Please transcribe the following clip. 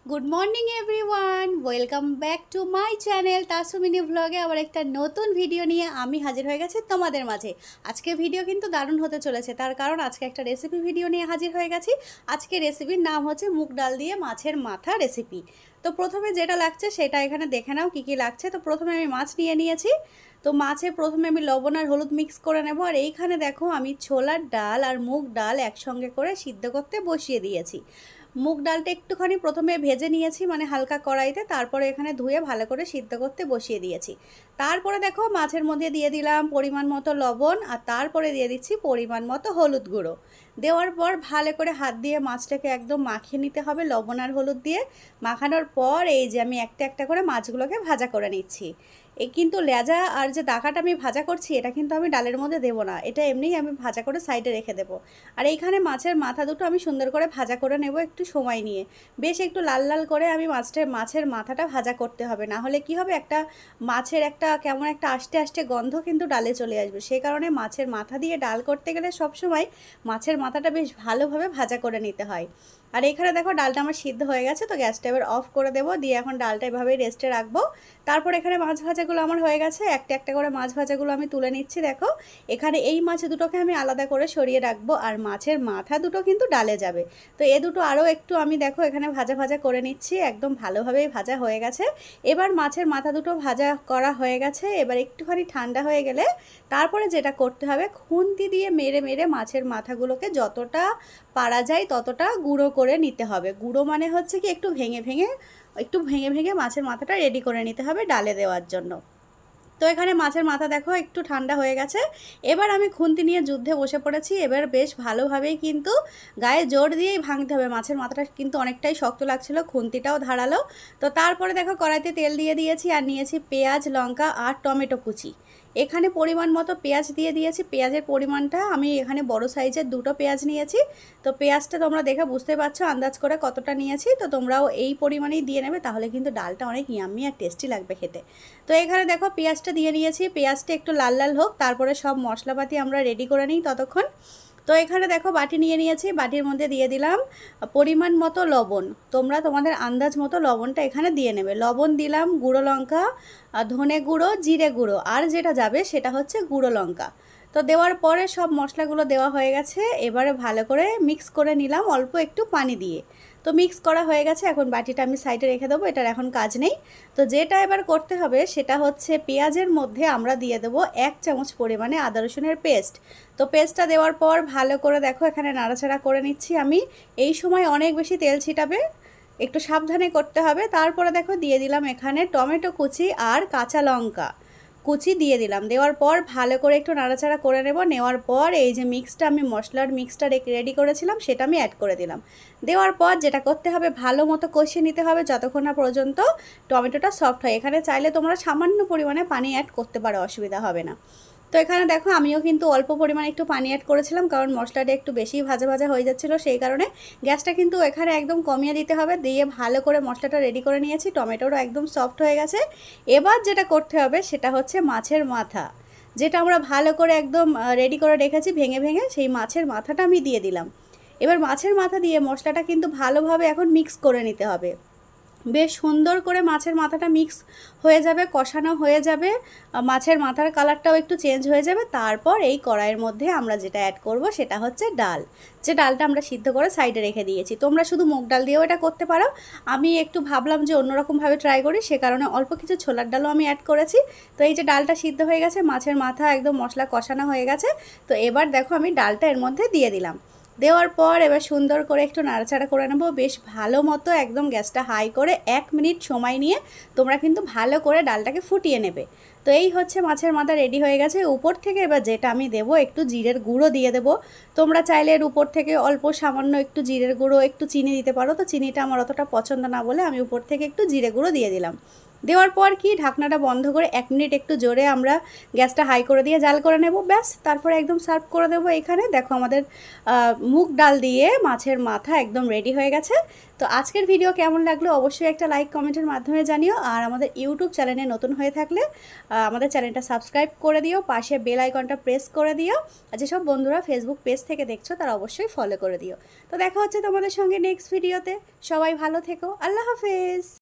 Good morning everyone, welcome back to my channel Tasumini ভ্লগে। আবার একটা নতুন ভিডিও নিয়ে আমি হাজির হয়ে গেছি তোমাদের মাঝে। আজকে ভিডিও কিন্তু দারুণ হতে চলেছে, তার কারণ আজকে একটা রেসিপি ভিডিও নিয়ে হাজির হয়ে গেছি। আজকে রেসিপির নাম হচ্ছে মুগ ডাল দিয়ে মাছের মাথা রেসিপি। তো প্রথমে যেটা লাগছে সেটা এখানে দেখে নাও কী কী লাগছে। তো প্রথমে আমি মাছ নিয়ে নিয়েছি। তো মাছে প্রথমে আমি লবণ আর হলুদ মিক্স করে নেব। আর এইখানে দেখো আমি ছোলার ডাল আর মুগ ডাল একসঙ্গে করে সিদ্ধ করতে বসিয়ে দিয়েছি। মুগ ডালটা একটুখানি প্রথমে ভেজে নিয়েছি, মানে হালকা কড়াইতে, তারপরে এখানে ধুয়ে ভালো করে সিদ্ধ করতে বসিয়ে দিয়েছি। তারপরে দেখো মাছের মধ্যে দিয়ে দিলাম পরিমাণ মতো লবণ, আর তারপরে দিয়ে দিচ্ছি পরিমাণ মতো হলুদ গুঁড়ো। দেওয়ার পর ভালো করে হাত দিয়ে মাছটাকে একদম মাখিয়ে নিতে হবে লবণ আর হলুদ দিয়ে। মাখানোর পর এই যে আমি একটা একটা করে মাছগুলোকে ভাজা করে নিচ্ছি। এই কিন্তু লেজা আর যে দাকাটা আমি ভাজা করছি এটা কিন্তু আমি ডালের মধ্যে দেবো না, এটা এমনিই আমি ভাজা করে সাইডে রেখে দেবো। আর এইখানে মাছের মাথা দুটো আমি সুন্দর করে ভাজা করে নেব একটু সময় নিয়ে। বেশ একটু লাল লাল করে আমি মাছের মাথাটা ভাজা করতে হবে, না হলে কি হবে, একটা মাছের একটা কেমন একটা আস্তে আস্তে গন্ধ কিন্তু ডালে চলে আসবে। সেই কারণে মাছের মাথা দিয়ে ডাল করতে গেলে সবসময় মাছের মাথাটা বেশ ভালোভাবে ভাজা করে নিতে হয়। আর এখানে দেখো ডালটা আমার সিদ্ধ হয়ে গেছে, তো গ্যাসটা এবার অফ করে দেবো, দিয়ে এখন ডালটা এভাবেই রেস্টে রাখবো। তারপর এখানে মাছ ভাজাগুলো আমার হয়ে গেছে, একটা একটা করে মাছ ভাজাগুলো আমি তুলে নিচ্ছি। দেখো এখানে এই মাছ দুটোকে আমি আলাদা করে সরিয়ে রাখবো, আর মাছের মাথা দুটো কিন্তু ডালে যাবে। তো এ দুটো আরও একটু আমি দেখো এখানে ভাজা ভাজা করে নিচ্ছি, একদম ভালোভাবেই ভাজা হয়ে গেছে। এবার মাছের মাথা দুটো ভাজা করা হয়ে গেছে, এবার একটুখানি ঠান্ডা হয়ে গেলে তারপরে যেটা করতে হবে, খুন্তি দিয়ে মেরে মেরে মাছের মাথাগুলোকে যতটা পারা যায় ততটা গুঁড়ো করে নিতে হবে। গুঁড়ো মানে হচ্ছে কি একটু ভেঙে ভেঙে মাছের মাথাটা রেডি করে নিতে হবে ডালে দেওয়ার জন্য। তো এখানে মাছের মাথা দেখো একটু ঠান্ডা হয়ে গেছে। এবার আমি খুন্তি নিয়ে যুদ্ধে বসে পড়েছি। এবার বেশ ভালোভাবেই কিন্তু গায়ে জোর দিয়েই ভাঙতে হবে, মাছের মাথাটা কিন্তু অনেকটাই শক্ত লাগছিল, খুন্তিটাও ধারালো। তো তারপরে দেখো কড়াইতে তেল দিয়ে দিয়েছি, আর নিয়েছি পেঁয়াজ, লঙ্কা আর টমেটো কুচি। এখানে পরিমাণ মতো পেঁয়াজ দিয়ে দিয়েছি। পেঁয়াজের পরিমাণটা আমি এখানে বড় সাইজের দুটো পেঁয়াজ নিয়েছি। তো পেঁয়াজটা তোমরা দেখে বুঝতে পারছো আন্দাজ করে কতটা নিয়েছি, তো তোমরাও এই পরিমাণেই দিয়ে নেবে, তাহলে কিন্তু ডালটা অনেক ইয়াম্মি আর টেস্টি লাগবে খেতে। তো এখানে দেখো পেঁয়াজটা দিয়ে নিয়েছি, পেঁয়াজটা একটু লাল লাল হোক, তারপরে সব মশলাপাতি আমরা রেডি করে নিই ততক্ষণ। তো এখানে দেখো বাটি নিয়ে নিয়েছি, বাটির মধ্যে দিয়ে দিলাম পরিমাণ মতো লবণ। তোমরা তোমাদের আন্দাজ মতো লবণটা এখানে দিয়ে নেবে। লবণ দিলাম, গুঁড়ো লঙ্কা, ধনে গুঁড়ো, জিরে গুঁড়ো, আর যেটা যাবে সেটা হচ্ছে গুঁড়ো লঙ্কা। তো দেওয়ার পরে সব মশলাগুলো দেওয়া হয়ে গেছে, এবারে ভালো করে মিক্স করে নিলাম অল্প একটু পানি দিয়ে। তো মিক্স করা হয়ে গেছে, এখন বাটিটা আমি সাইডে রেখে দেবো, এটার এখন কাজ নেই। তো যেটা এবার করতে হবে সেটা হচ্ছে পেঁয়াজের মধ্যে আমরা দিয়ে দেবো 1 চামচ পরিমাণে আদা রসুনের পেস্ট। তো পেস্টটা দেওয়ার পর ভালো করে দেখো এখানে নাড়াচাড়া করে নিচ্ছি আমি। এই সময় অনেক বেশি তেল ছিটাবে, একটু সাবধানে করতে হবে। তারপরে দেখো দিয়ে দিলাম এখানে টমেটো কুচি আর কাঁচা লঙ্কা কুচি দিয়ে দিলাম। দেওয়ার পর ভালো করে একটু নাড়াচাড়া করে নেব। নেওয়ার পর এই যে মিক্সটা আমি মশলার মিক্সটা রেডি করেছিলাম সেটা আমি অ্যাড করে দিলাম। দেওয়ার পর যেটা করতে হবে, ভালো মতো কষিয়ে নিতে হবে যতক্ষণ না পর্যন্ত টমেটোটা সফট হয়। এখানে চাইলে তোমরা সামান্য পরিমাণে পানি অ্যাড করতে পারো, অসুবিধা হবে না। তো এখানে দেখো আমিও কিন্তু অল্প পরিমাণে একটু পানি অ্যাড করেছিলাম, কারণ মশলাটা একটু বেশি ভাজা ভাজা হয়ে যাচ্ছিলো, সেই কারণে গ্যাসটা কিন্তু এখানে একদম কমিয়ে দিতে হবে। দিয়ে ভালো করে মশলাটা রেডি করে নিয়েছি, টমেটোরও একদম সফট হয়ে গেছে। এবার যেটা করতে হবে সেটা হচ্ছে মাছের মাথা, যেটা আমরা ভালো করে একদম রেডি করে রেখেছি ভেঙে ভেঙে, সেই মাছের মাথাটা আমি দিয়ে দিলাম। এবার মাছের মাথা দিয়ে মশলাটা কিন্তু ভালোভাবে এখন মিক্স করে নিতে হবে। বেশ সুন্দর করে মাছের মাথাটা মিক্স হয়ে যাবে, কষানো হয়ে যাবে, মাছের মাথার কালারটাও একটু চেঞ্জ হয়ে যাবে। তারপর এই কড়াইয়ের মধ্যে আমরা যেটা অ্যাড করব সেটা হচ্ছে ডাল, যে ডালটা আমরা সিদ্ধ করে সাইডে রেখে দিয়েছি। তোমরা শুধু মুগ ডাল দিয়েও এটা করতে পারো, আমি একটু ভাবলাম যে অন্যরকমভাবে ট্রাই করি, সে কারণে অল্প কিছু ছোলার ডালও আমি অ্যাড করেছি। তো এই যে ডালটা সিদ্ধ হয়ে গেছে, মাছের মাথা একদম মশলা কষানো হয়ে গেছে। তো এবার দেখো আমি ডালটা এর মধ্যে দিয়ে দিলাম। দেওয়ার পর এবার সুন্দর করে একটু নাড়াচাড়া করে নেব, বেশ ভালো মতো একদম গ্যাসটা হাই করে 1 মিনিট সময় নিয়ে তোমরা কিন্তু ভালো করে ডালটাকে ফুটিয়ে নেবে। তো এই হচ্ছে মাছের মাথা রেডি হয়ে গেছে। উপর থেকে এবার যেটা আমি দেবো, একটু জিরের গুঁড়ো দিয়ে দেবো। তোমরা চাইলে এর উপর থেকে অল্প সামান্য একটু জিরের গুঁড়ো, একটু চিনি দিতে পারো। তো চিনিটা আমার অতটা পছন্দ না বলে আমি উপর থেকে একটু জিরে গুঁড়ো দিয়ে দিলাম। দেওয়ার পর কি ঢাকনাটা বন্ধ করে 1 মিনিট একটু জোরে আমরা গ্যাসটা হাই করে দিয়ে জাল করে নেব, ব্যাস। তারপরে একদম সার্ভ করে দেবো। এখানে দেখো আমাদের মুগ ডাল দিয়ে মাছের মাথা একদম রেডি হয়ে গেছে। তো আজকের ভিডিও কেমন লাগলো অবশ্যই একটা লাইক কমেন্টের মাধ্যমে জানিও। আর আমাদের ইউটিউব চ্যানেলে নতুন হয়ে থাকলে আমাদের চ্যানেলটা সাবস্ক্রাইব করে দিও, পাশে বেল আইকনটা প্রেস করে দিও। আর যেসব বন্ধুরা ফেসবুক পেজ থেকে দেখছো তারা অবশ্যই ফলো করে দিও। তো দেখা হচ্ছে তোমাদের সঙ্গে নেক্সট ভিডিওতে। সবাই ভালো থেকো, আল্লাহ হাফেজ।